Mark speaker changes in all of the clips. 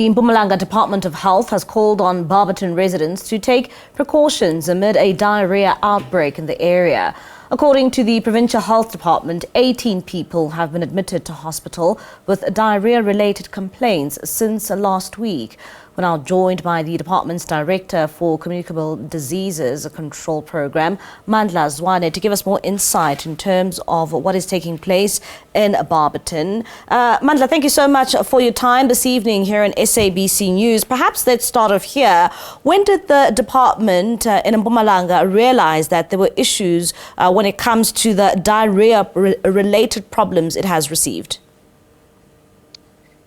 Speaker 1: The Mpumalanga Department of Health has called on Barberton residents to take precautions amid a diarrhea outbreak in the area. According to the Provincial Health Department, 18 people have been admitted to hospital with diarrhea-related complaints since last week. We're now joined by the department's Director for Communicable Diseases Control Program, Mandla Zwane, to give us more insight in terms of what is taking place in Barberton. Mandla, thank you so much for your time this evening here in SABC News. Perhaps let's start off here. When did the department in Mpumalanga realize that there were issues when it comes to the diarrhea-related problems it has received?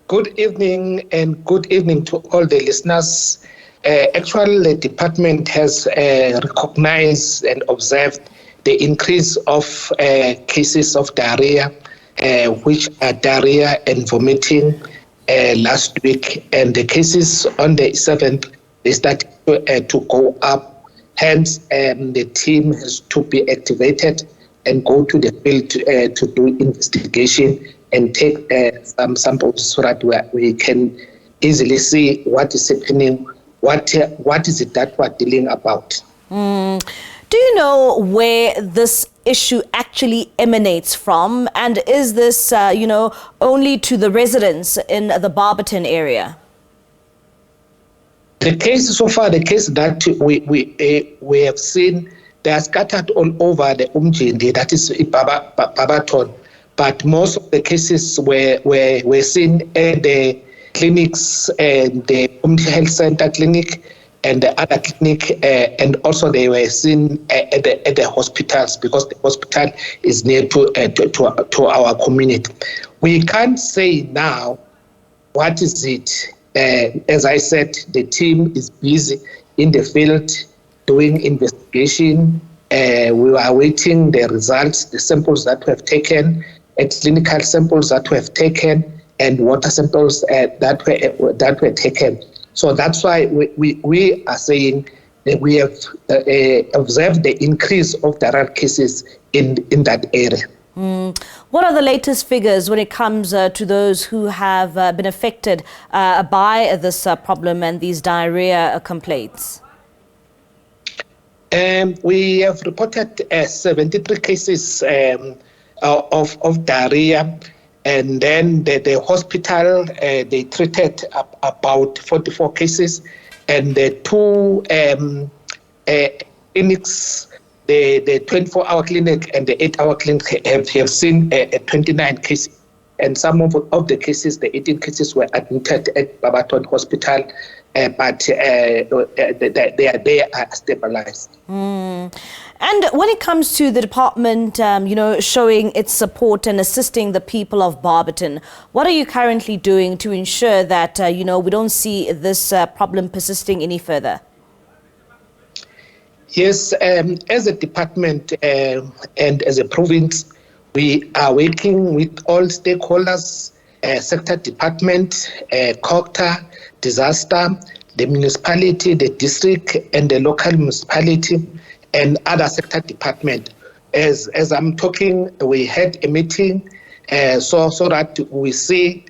Speaker 2: Good evening and good evening to all the listeners. Actually, the department has recognized and observed the increase of cases of diarrhea, which are diarrhea and vomiting last week. And the cases on the 7th, they started to go up. Hence, the team has to be activated and go to the field to do investigation and take some samples so that we can easily see what is happening, what is it that we're dealing about.
Speaker 1: Do you know where this issue actually emanates from? And is this, only to the residents in the Barberton area?
Speaker 2: The case so far, the case that we have seen, they are scattered all over the Umjindi, that is Barberton. But most of the cases were seen at the clinics and the Health Center clinic and the other clinic, and also they were seen at the hospitals because the hospital is near to our community. We can't say now what is it. As I said, the team is busy in the field doing investigation. We are awaiting the results, the samples that we have taken, clinical samples that we have taken, and water samples that were taken. So that's why we are saying that we have observed the increase of diarrhea cases in that area.
Speaker 1: What are the latest figures when it comes to those who have been affected by this problem and these diarrhea complaints?
Speaker 2: We have reported 73 cases of diarrhea, and then the hospital, they treated about 44 cases, and the two clinics, the 24-hour clinic and the 8-hour clinic have seen 29 cases. And some of the cases, the 18 cases, were admitted at Barberton Hospital, but they are stabilized.
Speaker 1: And when it comes to the department, showing its support and assisting the people of Barberton, what are you currently doing to ensure that, we don't see this problem persisting any further?
Speaker 2: Yes, as a department and as a province, we are working with all stakeholders, sector department, COCTA, disaster, the municipality, the district, and the local municipality, and other sector department. As I'm talking, we had a meeting so that we see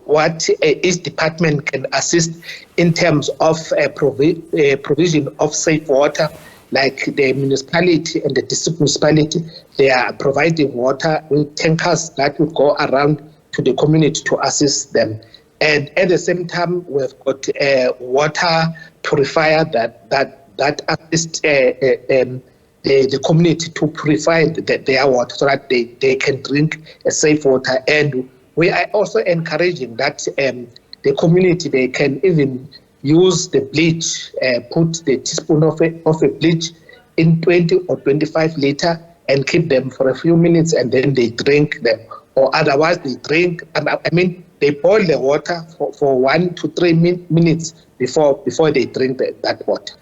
Speaker 2: what each department can assist in terms of provision of safe water. Like the municipality and the district municipality, they are providing water with tankers that will go around to the community to assist them. And at the same time, we've got a water purifier that assists the community to purify their water so that they can drink safe water. And we are also encouraging that the community, they can even use the bleach, put the teaspoon of a bleach in 20 or 25 liter and keep them for a few minutes, and then they drink them. Or otherwise they drink, they boil the water for 1 to 3 minutes before they drink that water.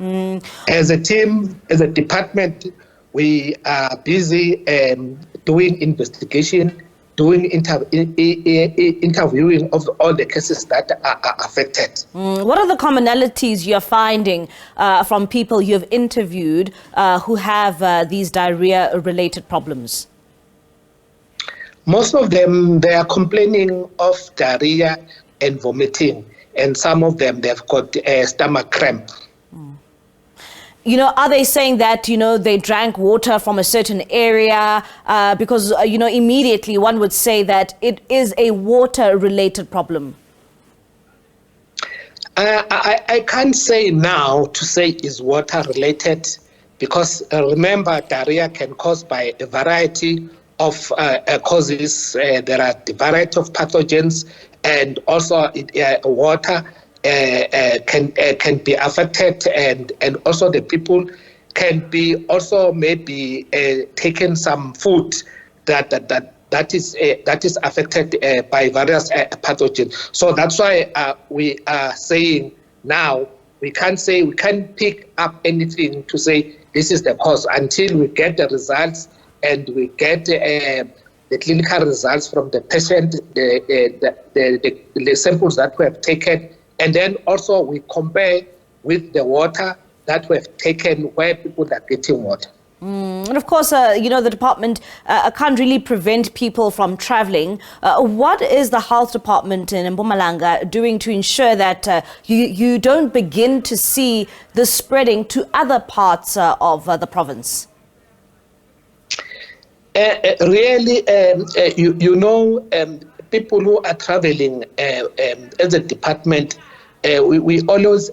Speaker 2: As a team, as a department, we are busy doing investigation, doing interviewing of all the cases that are affected.
Speaker 1: What are the commonalities you're finding from people you've interviewed who have these diarrhea-related problems?
Speaker 2: Most of them, they are complaining of diarrhea and vomiting. and some of them, they've got stomach cramp.
Speaker 1: You know, are they saying that, you know, they drank water from a certain area? Because, you know, immediately one would say that it is a water-related problem.
Speaker 2: I can't say now to say is water-related, because remember, diarrhea can cause by a variety of causes. There are a variety of pathogens, and also water can be affected, and also the people can be also maybe taking some food that is affected by various pathogens. So that's why we are saying now we can't pick up anything to say this is the cause until we get the results and we get the clinical results from the patient, the samples that we have taken, and then also we compare with the water that we have taken where people are getting water.
Speaker 1: And of course, you know, the department can't really prevent people from traveling. What is the health department in Mpumalanga doing to ensure that you don't begin to see this spreading to other parts of the province?
Speaker 2: Really, you know, people who are traveling as a department, we always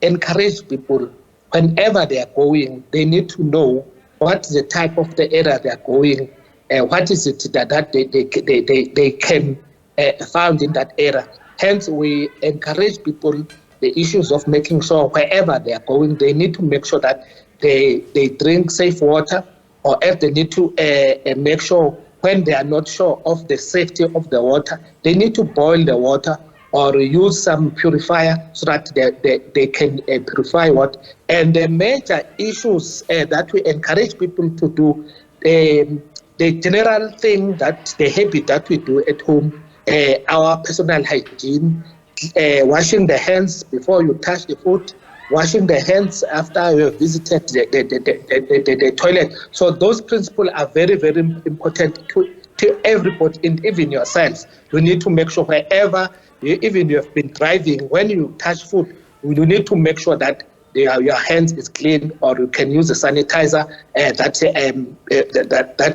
Speaker 2: encourage people whenever they are going, they need to know what's the type of the area they are going, what is it that they can find in that area. Hence, we encourage people the issues of making sure wherever they are going, they need to make sure that they drink safe water, or if they need to make sure when they are not sure of the safety of the water, they need to boil the water or use some purifier so that they can purify water. And the major issues that we encourage people to do, the general thing, that the habit that we do at home, our personal hygiene, washing the hands before you touch the food, washing the hands after you have visited the toilet. So those principles are very, very important to everybody, and even yourselves. You need to make sure wherever, even you have been driving, when you touch food, you need to make sure that your hands is clean, or you can use a sanitizer that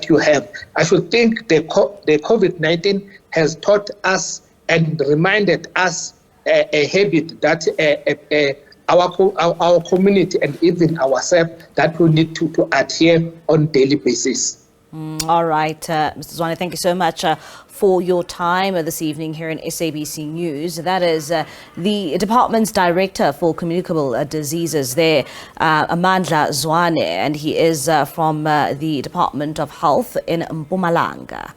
Speaker 2: you have. I should think the COVID-19 has taught us and reminded us a habit that our community and even ourselves that we need to adhere on daily basis.
Speaker 1: All right, Mr. Zwane, thank you so much for your time this evening here in SABC News. That is the department's director for communicable diseases there, Mandla Zwane, and he is from the Department of Health in Mpumalanga.